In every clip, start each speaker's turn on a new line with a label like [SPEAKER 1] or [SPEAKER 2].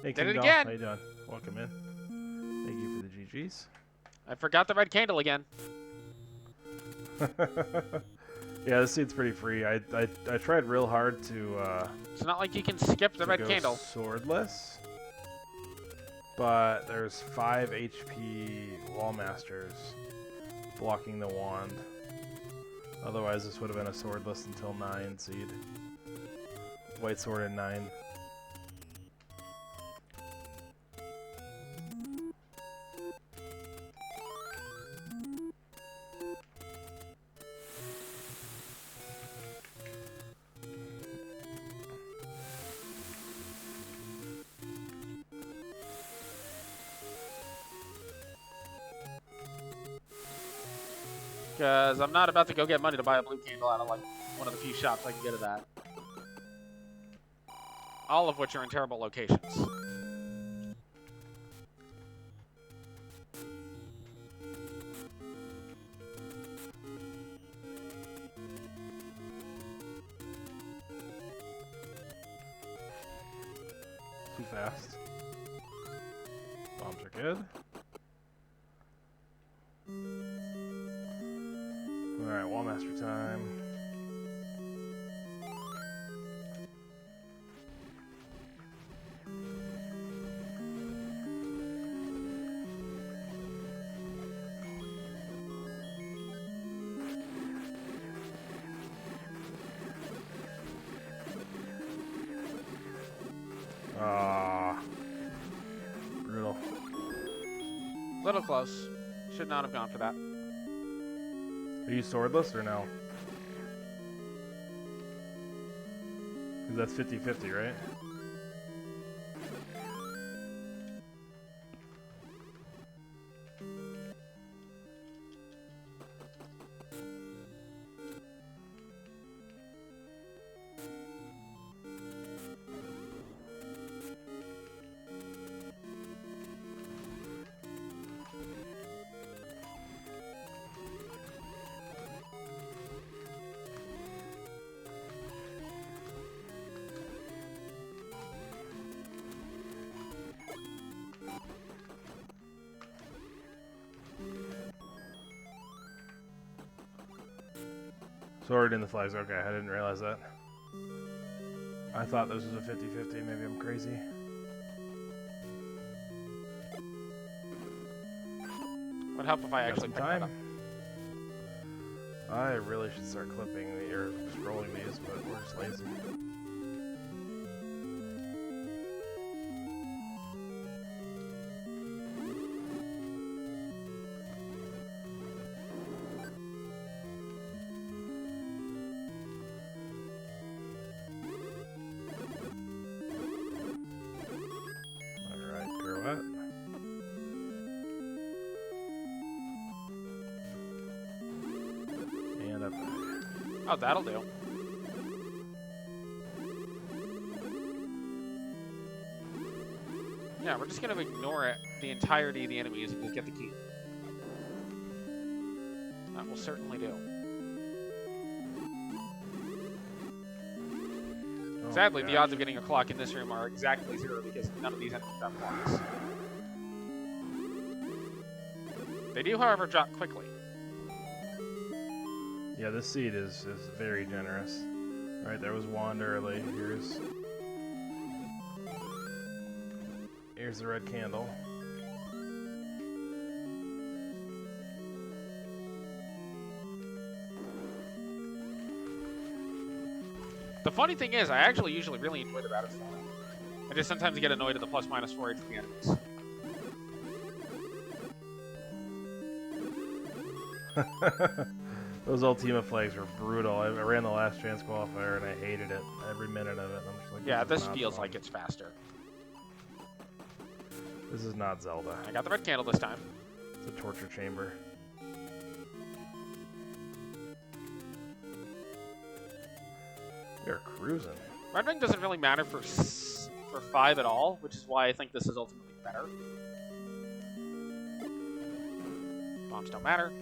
[SPEAKER 1] Hey,
[SPEAKER 2] Did it
[SPEAKER 1] King Doll,
[SPEAKER 2] again.
[SPEAKER 1] how you doing? Welcome in. Thank you for the GGs.
[SPEAKER 2] I forgot the red candle again.
[SPEAKER 1] Yeah, this seat's pretty free. I tried real hard to
[SPEAKER 2] It's not like you can skip the red
[SPEAKER 1] go
[SPEAKER 2] candle.
[SPEAKER 1] swordless, but there's 5 HP wall masters blocking the wand. Otherwise, this would have been a swordless until 9 seed. White sword and 9.
[SPEAKER 2] Because I'm not about to go get money to buy a blue candle out of like one of the few shops I can get it at. All of which are in terrible locations.
[SPEAKER 1] Too fast. Bombs are good. Alright, Wallmaster time. Ah, brutal.
[SPEAKER 2] Little close. Should not have gone for that.
[SPEAKER 1] Are you swordless or no? Because that's 50-50, right? Sword in the flags. Okay, I didn't realize that. I thought this was a 50-50. Maybe I'm crazy.
[SPEAKER 2] Would help if I actually
[SPEAKER 1] Got
[SPEAKER 2] picked
[SPEAKER 1] some
[SPEAKER 2] that up.
[SPEAKER 1] I really should start clipping or scrolling these, but we're just lazy. Alright, pirouette. And up there.
[SPEAKER 2] Oh, that'll do. Yeah, we're just going to ignore it, the entirety of the enemies and just get the key. That will certainly do.
[SPEAKER 1] Oh
[SPEAKER 2] Sadly,
[SPEAKER 1] my
[SPEAKER 2] the
[SPEAKER 1] gosh.
[SPEAKER 2] odds of getting a clock in this room are exactly 0 because none of these enemies drop clocks. They do, however, drop quickly.
[SPEAKER 1] Yeah, this seed is very generous. Alright, there was wand early. Here's the red candle.
[SPEAKER 2] The funny thing is, I actually usually really enjoy the battle style. I just sometimes get annoyed at the +/- 4 HP enemies.
[SPEAKER 1] Those Ultima flags were brutal. I ran the last chance qualifier and I hated it. Every minute of it. I'm just like,
[SPEAKER 2] Yeah,
[SPEAKER 1] this
[SPEAKER 2] this
[SPEAKER 1] is
[SPEAKER 2] feels
[SPEAKER 1] fun.
[SPEAKER 2] like it's faster.
[SPEAKER 1] This is not Zelda.
[SPEAKER 2] I got the red candle this time.
[SPEAKER 1] It's a torture chamber. You're cruising.
[SPEAKER 2] Red ring doesn't really matter for 5 at all, which is why I think this is ultimately better. Bombs don't matter.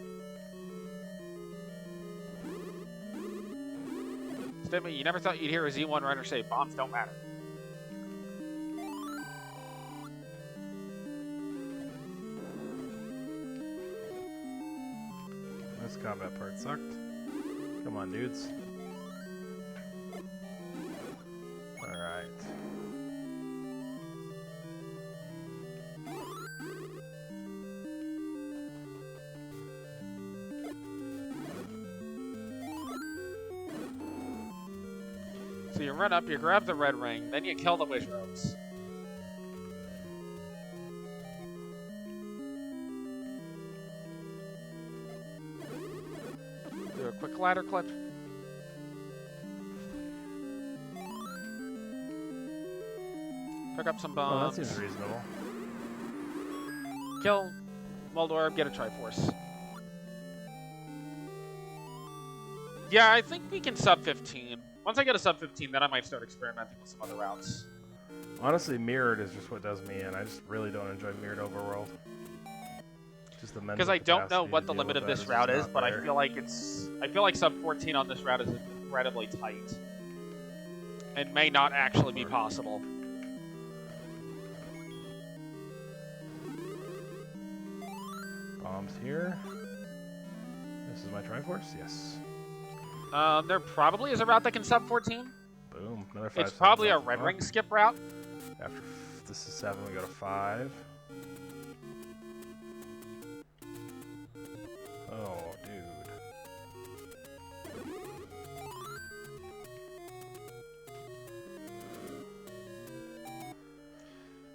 [SPEAKER 2] Stimmy, you never thought you'd hear a Z1 runner say, bombs don't matter.
[SPEAKER 1] First combat part sucked. Come on, dudes. Alright.
[SPEAKER 2] So you run up, you grab the red ring, then you kill the wish ropes. Do a quick ladder clip. Pick up some
[SPEAKER 1] Oh, that
[SPEAKER 2] bombs.
[SPEAKER 1] seems reasonable.
[SPEAKER 2] Kill Moldorb, get a Triforce. Yeah, I think we can sub 15. Once I get a sub 15, then I might start experimenting with some other routes.
[SPEAKER 1] Honestly, mirrored is just what does me in. I just really don't enjoy mirrored overworld. Just the mental
[SPEAKER 2] Because I don't know
[SPEAKER 1] capacity
[SPEAKER 2] what
[SPEAKER 1] to
[SPEAKER 2] the
[SPEAKER 1] deal
[SPEAKER 2] limit
[SPEAKER 1] with
[SPEAKER 2] of
[SPEAKER 1] that
[SPEAKER 2] this
[SPEAKER 1] is
[SPEAKER 2] route
[SPEAKER 1] just
[SPEAKER 2] is,
[SPEAKER 1] not
[SPEAKER 2] but
[SPEAKER 1] there.
[SPEAKER 2] I feel like sub 14 on this route is incredibly tight. And may not actually be possible.
[SPEAKER 1] Bombs here. This is my Triforce? Yes.
[SPEAKER 2] There probably is a route that can sub 14.
[SPEAKER 1] Boom. Another 5
[SPEAKER 2] It's probably a
[SPEAKER 1] seconds
[SPEAKER 2] red
[SPEAKER 1] off.
[SPEAKER 2] ring skip route.
[SPEAKER 1] After this is 7, we go to 5. Oh, dude.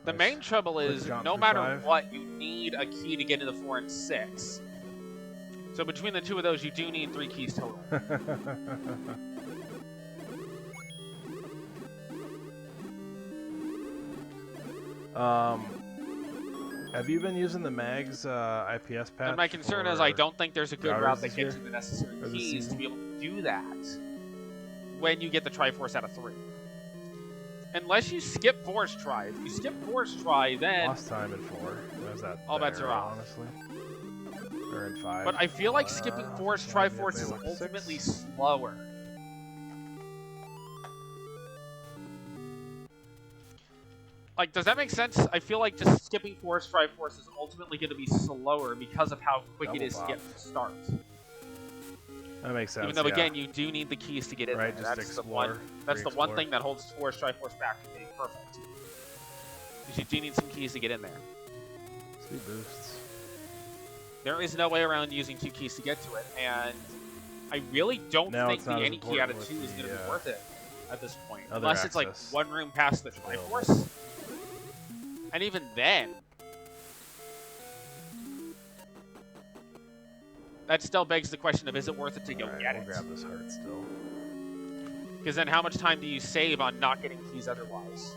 [SPEAKER 2] The
[SPEAKER 1] Nice.
[SPEAKER 2] main trouble
[SPEAKER 1] Quick
[SPEAKER 2] is,
[SPEAKER 1] jump
[SPEAKER 2] no
[SPEAKER 1] through
[SPEAKER 2] matter
[SPEAKER 1] 5.
[SPEAKER 2] what, you need a key to get into 4 and 6. So between the two of those, you do need 3 keys total.
[SPEAKER 1] Have you been using the Mag's IPS patch?
[SPEAKER 2] And my concern is I don't think there's a good
[SPEAKER 1] routers
[SPEAKER 2] route that
[SPEAKER 1] this
[SPEAKER 2] gets
[SPEAKER 1] year?
[SPEAKER 2] you the necessary
[SPEAKER 1] Or this
[SPEAKER 2] keys to
[SPEAKER 1] season?
[SPEAKER 2] be able to do that when you get the Triforce out of 3. Unless you skip Force Try. If you skip Force Try, then...
[SPEAKER 1] Lost time in 4. How's that?
[SPEAKER 2] All bets are
[SPEAKER 1] better,
[SPEAKER 2] off.
[SPEAKER 1] Honestly. Or in 5.
[SPEAKER 2] But I feel like skipping Force
[SPEAKER 1] maybe
[SPEAKER 2] Triforce
[SPEAKER 1] they
[SPEAKER 2] is
[SPEAKER 1] look
[SPEAKER 2] ultimately
[SPEAKER 1] 6.
[SPEAKER 2] slower. Like, does that make sense? I feel like just skipping Force Triforce is ultimately going to be slower because of how quick it
[SPEAKER 1] Double
[SPEAKER 2] is to
[SPEAKER 1] pop.
[SPEAKER 2] get to start.
[SPEAKER 1] That makes sense.
[SPEAKER 2] Even though,
[SPEAKER 1] yeah.
[SPEAKER 2] again, you do need the keys to get in
[SPEAKER 1] Right,
[SPEAKER 2] there.
[SPEAKER 1] just
[SPEAKER 2] That's
[SPEAKER 1] explore,
[SPEAKER 2] that's the one
[SPEAKER 1] re-explore.
[SPEAKER 2] thing that holds Force Triforce back from being perfect. Is you do need some keys to get in there.
[SPEAKER 1] Speed boosts.
[SPEAKER 2] There is no way around using 2 keys to get to it, and I really don't
[SPEAKER 1] No,
[SPEAKER 2] think
[SPEAKER 1] it's
[SPEAKER 2] the
[SPEAKER 1] not as
[SPEAKER 2] any key out of
[SPEAKER 1] important
[SPEAKER 2] 2 is
[SPEAKER 1] with
[SPEAKER 2] going to
[SPEAKER 1] the,
[SPEAKER 2] be worth it at this point.
[SPEAKER 1] other
[SPEAKER 2] Unless it's like
[SPEAKER 1] access
[SPEAKER 2] one room past the
[SPEAKER 1] available.
[SPEAKER 2] Triforce. And even then, that still begs the question of, is it worth it to go
[SPEAKER 1] Alright,
[SPEAKER 2] get
[SPEAKER 1] we'll
[SPEAKER 2] it?
[SPEAKER 1] grab this heart still.
[SPEAKER 2] Because then how much time do you save on not getting keys otherwise?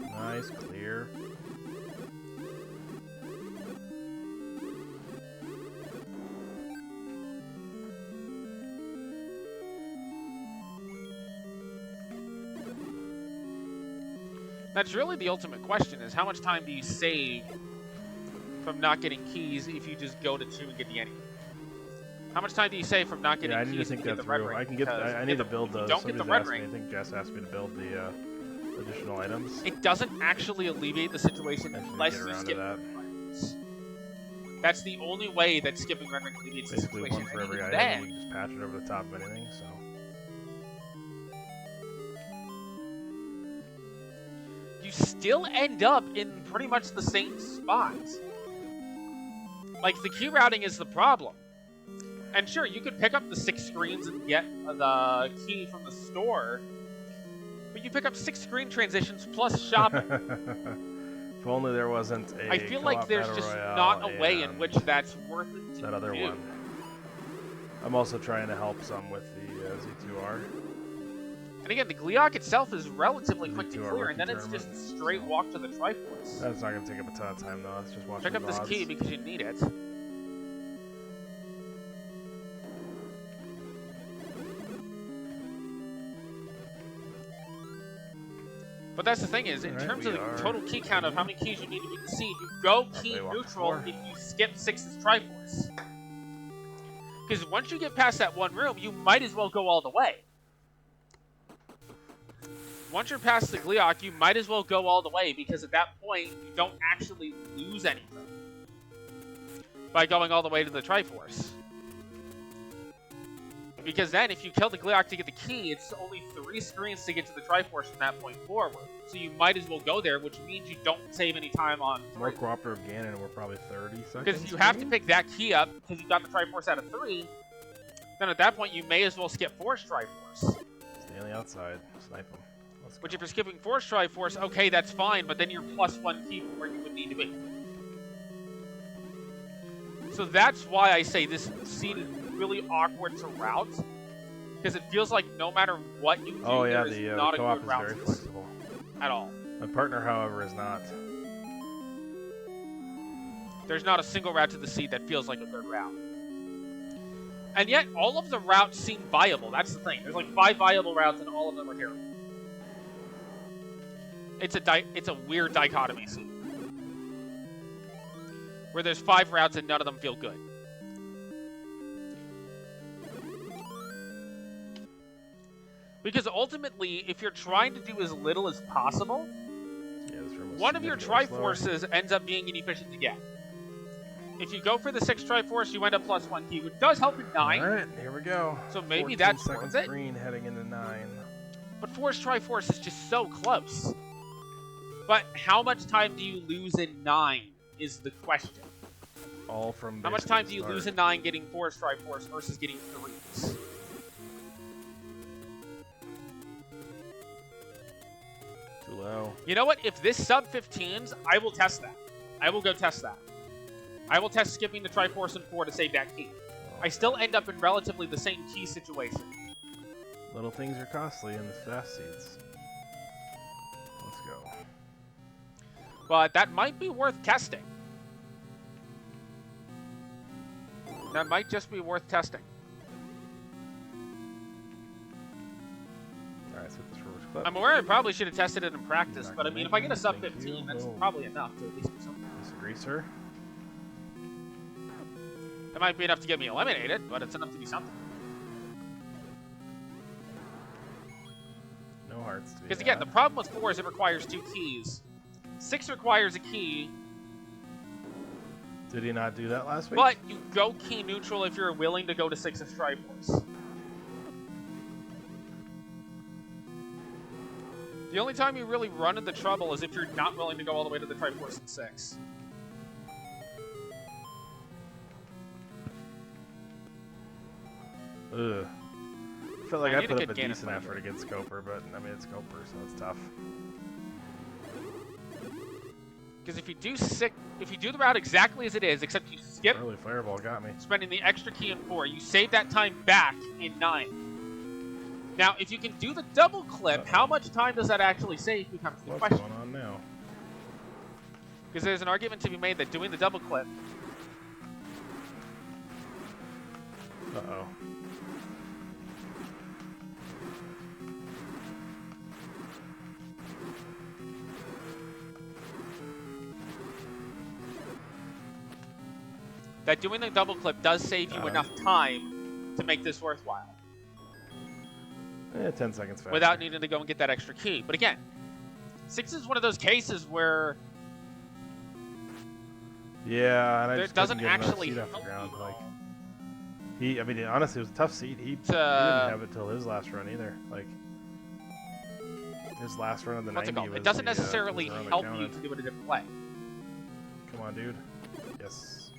[SPEAKER 1] Nice, clear.
[SPEAKER 2] That's really the ultimate question, is how much time do you save from not getting keys if you just go to 2 and get the any? How much time do you save from not getting
[SPEAKER 1] Yeah, I need to
[SPEAKER 2] keys
[SPEAKER 1] think
[SPEAKER 2] if you get
[SPEAKER 1] that
[SPEAKER 2] the red
[SPEAKER 1] through.
[SPEAKER 2] ring?
[SPEAKER 1] I can get.
[SPEAKER 2] Because
[SPEAKER 1] I
[SPEAKER 2] if
[SPEAKER 1] need
[SPEAKER 2] you
[SPEAKER 1] to build
[SPEAKER 2] if you
[SPEAKER 1] those.
[SPEAKER 2] don't get the
[SPEAKER 1] Somebody's
[SPEAKER 2] red
[SPEAKER 1] asked
[SPEAKER 2] ring,
[SPEAKER 1] me. I think Jess asked me to build the additional items.
[SPEAKER 2] it doesn't actually alleviate the situation
[SPEAKER 1] Actually
[SPEAKER 2] unless
[SPEAKER 1] get
[SPEAKER 2] you
[SPEAKER 1] around to
[SPEAKER 2] skip
[SPEAKER 1] that.
[SPEAKER 2] red rings. That's the only way that skipping red ring alleviates the
[SPEAKER 1] Basically
[SPEAKER 2] situation.
[SPEAKER 1] one for
[SPEAKER 2] And
[SPEAKER 1] every
[SPEAKER 2] even
[SPEAKER 1] item.
[SPEAKER 2] then,
[SPEAKER 1] You can just patch it over the top of anything. So.
[SPEAKER 2] you still end up in pretty much the same spot. Like, the queue routing is the problem. And sure, you could pick up the 6 screens and get the key from the store, but you pick up 6 screen transitions plus shopping.
[SPEAKER 1] If only there wasn't a
[SPEAKER 2] I feel like
[SPEAKER 1] co-op
[SPEAKER 2] there's
[SPEAKER 1] battle
[SPEAKER 2] just
[SPEAKER 1] royale
[SPEAKER 2] not a way in
[SPEAKER 1] and
[SPEAKER 2] which that's worth it to
[SPEAKER 1] that other
[SPEAKER 2] do.
[SPEAKER 1] one. I'm also trying to help some with the Z2R.
[SPEAKER 2] And again, the Gliok itself is relatively
[SPEAKER 1] The
[SPEAKER 2] quick to
[SPEAKER 1] Z2R
[SPEAKER 2] clear, and then
[SPEAKER 1] rookie
[SPEAKER 2] it's just a
[SPEAKER 1] tournament,
[SPEAKER 2] straight
[SPEAKER 1] so.
[SPEAKER 2] walk to the Triforce.
[SPEAKER 1] That's not going to take up a ton of time though. Let's just watch
[SPEAKER 2] Pick
[SPEAKER 1] the
[SPEAKER 2] up this
[SPEAKER 1] VODs.
[SPEAKER 2] key because you need it. But that's the thing is, in
[SPEAKER 1] Alright,
[SPEAKER 2] terms
[SPEAKER 1] we
[SPEAKER 2] of the
[SPEAKER 1] are
[SPEAKER 2] total key count of how many keys you need to beat the seed, you go key
[SPEAKER 1] They walk to
[SPEAKER 2] neutral
[SPEAKER 1] 4.
[SPEAKER 2] if you skip 6's Triforce. Because once you get past that one room, you might as well go all the way. Once you're past the Gliok, you might as well go all the way, because at that point, you don't actually lose anything. by going all the way to the Triforce. Because then, if you kill the Gleeok to get the key, it's only 3 screens to get to the Triforce from that point forward. So you might as well go there, which means you don't save any time on 3.
[SPEAKER 1] More cooperative Ganon, and we're probably 30 seconds.
[SPEAKER 2] Because you have to pick that key up, because you got the Triforce out of 3. Then at that point, you may as well skip Force Triforce.
[SPEAKER 1] Stay on the outside. Snipe them.
[SPEAKER 2] Which, if you're skipping Force Triforce, okay, that's fine, but then you're +1 key from where you would need to be. So that's why I say this seed is really awkward to route, because it feels like no matter what you do, there is not a good route
[SPEAKER 1] very flexible
[SPEAKER 2] at all.
[SPEAKER 1] My partner, however, is not.
[SPEAKER 2] There's not a single route to the seed that feels like a good route. And yet, all of the routes seem viable. That's the thing. There's like 5 viable routes, and all of them are terrible. It's a weird dichotomy seed, where there's 5 routes and none of them feel good. Because ultimately, if you're trying to do as little as possible, one of your Triforces ends up being inefficient to get. If you go for the 6 Triforce, you end up +1 key, which does help in 9.
[SPEAKER 1] Alright, here we go.
[SPEAKER 2] So maybe that's worth it.
[SPEAKER 1] Green heading into 9.
[SPEAKER 2] But Force Triforce is just so close. But how much time do you lose in 9 is the question.
[SPEAKER 1] All from
[SPEAKER 2] how much time do you lose in 9 getting Force Triforce versus getting 3s?
[SPEAKER 1] Too low.
[SPEAKER 2] You know what? If this sub 15s, I will test that. I will go test that. I will test skipping the Triforce in 4 to save that key. I still end up in relatively the same key situation.
[SPEAKER 1] Little things are costly in the fast seeds. Let's go.
[SPEAKER 2] But that might be worth testing. That might just be worth testing.
[SPEAKER 1] Alright, let's hit this first clip.
[SPEAKER 2] I'm aware I probably should have tested it in practice, but I mean, if I get a sub 15, that's probably enough to at least do something.
[SPEAKER 1] Disagree, sir?
[SPEAKER 2] That might be enough to get me eliminated, but it's enough to do something.
[SPEAKER 1] No hearts to be
[SPEAKER 2] Because again, the problem with 4 is it requires 2 keys. 6 requires a key.
[SPEAKER 1] Did he not do that last week?
[SPEAKER 2] But you go key neutral if you're willing to go to 6's Triforce. The only time you really run into trouble is if you're not willing to go all the way to the Triforce in 6.
[SPEAKER 1] Ugh. I felt like I put up a decent effort against Coper, but I mean it's Coper, so it's tough.
[SPEAKER 2] Because if you do the route exactly as it is, except you skip
[SPEAKER 1] early fireball got me.
[SPEAKER 2] Spending the extra key in 4, you save that time back in 9. Now, if you can do the double clip, how much time does that actually save becomes the question.
[SPEAKER 1] What's going on now?
[SPEAKER 2] Because there's an argument to be made that doing the double clip.
[SPEAKER 1] Uh-oh.
[SPEAKER 2] That doing the double clip does save you enough time to make this worthwhile.
[SPEAKER 1] 10 seconds faster.
[SPEAKER 2] Without needing to go and get that extra key. But again, 6 is one of those cases where
[SPEAKER 1] yeah, and I just
[SPEAKER 2] doesn't
[SPEAKER 1] couldn't get
[SPEAKER 2] actually
[SPEAKER 1] seed off
[SPEAKER 2] help
[SPEAKER 1] the ground.
[SPEAKER 2] you.
[SPEAKER 1] Like, I mean, honestly, it was a tough seed. He didn't have it till his last run either. Like, his last run of the 90 was
[SPEAKER 2] it doesn't
[SPEAKER 1] the,
[SPEAKER 2] necessarily
[SPEAKER 1] was
[SPEAKER 2] help you to do it a different way.
[SPEAKER 1] Come on, dude. Yes.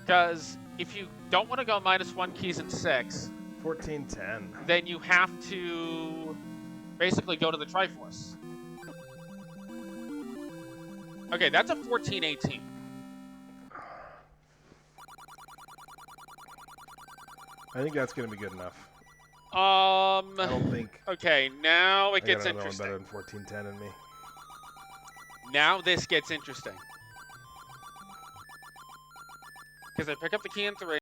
[SPEAKER 2] Because if you don't want to go -1 keys in 6,
[SPEAKER 1] 14-10.
[SPEAKER 2] then you have to basically go to the Triforce. Okay, that's a 14-18.
[SPEAKER 1] I think that's going to be good enough.
[SPEAKER 2] I
[SPEAKER 1] don't think.
[SPEAKER 2] Okay, now it gets
[SPEAKER 1] I got another
[SPEAKER 2] interesting.
[SPEAKER 1] one better than 14-10 in me.
[SPEAKER 2] Now this gets interesting. Because I pick up the key in 3.